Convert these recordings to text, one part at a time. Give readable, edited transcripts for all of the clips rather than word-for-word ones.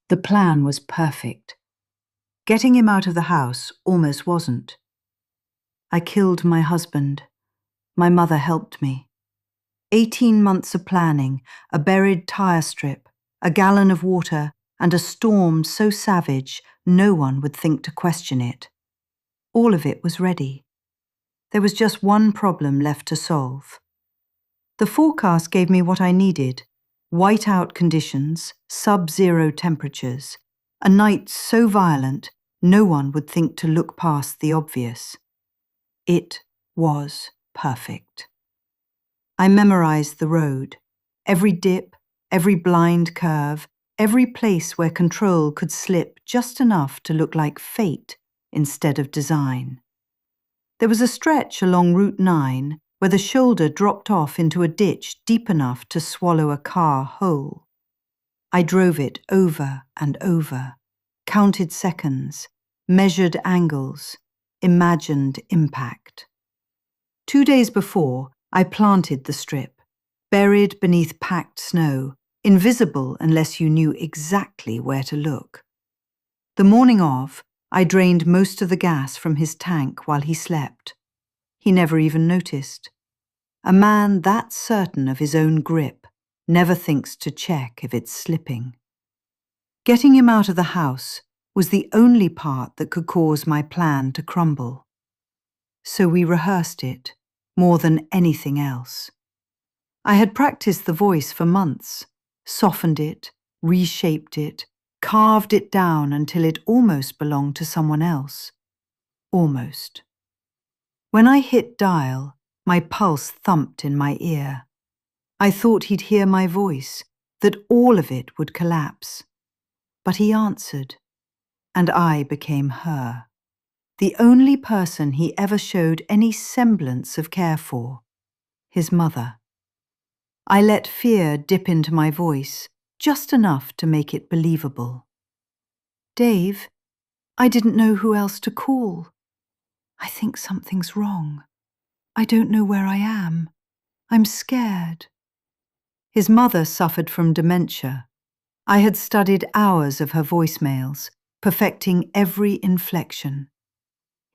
The plan was perfect. Getting him out of the house almost wasn't. I killed my husband. My mother helped me. 18 months of planning, a buried tire strip, a gallon of water, and a storm so savage no one would think to question it. All of it was ready. There was just one problem left to solve. The forecast gave me what I needed: whiteout conditions, sub-zero temperatures, a night so violent no one would think to look past the obvious. It was perfect. I memorized the road, every dip, every blind curve, every place where control could slip just enough to look like fate instead of design. There was a stretch along Route 9 where the shoulder dropped off into a ditch deep enough to swallow a car whole. I drove it over and over, counted seconds, measured angles, imagined impact. 2 days before, I planted the strip, buried beneath packed snow, invisible unless you knew exactly where to look. The morning of, I drained most of the gas from his tank while he slept. He never even noticed. A man that certain of his own grip never thinks to check if it's slipping. Getting him out of the house was the only part that could cause my plan to crumble. So we rehearsed it more than anything else. I had practiced the voice for months, softened it, reshaped it, carved it down until it almost belonged to someone else. Almost. When I hit dial, my pulse thumped in my ear. I thought he'd hear my voice, that all of it would collapse. But he answered, and I became her, the only person he ever showed any semblance of care for, his mother. I let fear dip into my voice, just enough to make it believable. Dave, I didn't know who else to call. I think something's wrong. I don't know where I am. I'm scared. His mother suffered from dementia. I had studied hours of her voicemails, perfecting every inflection.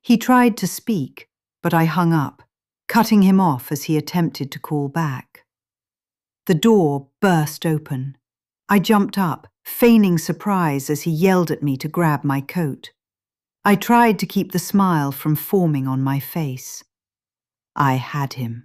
He tried to speak, but I hung up, cutting him off as he attempted to call back. The door burst open. I jumped up, feigning surprise as he yelled at me to grab my coat. I tried to keep the smile from forming on my face. I had him.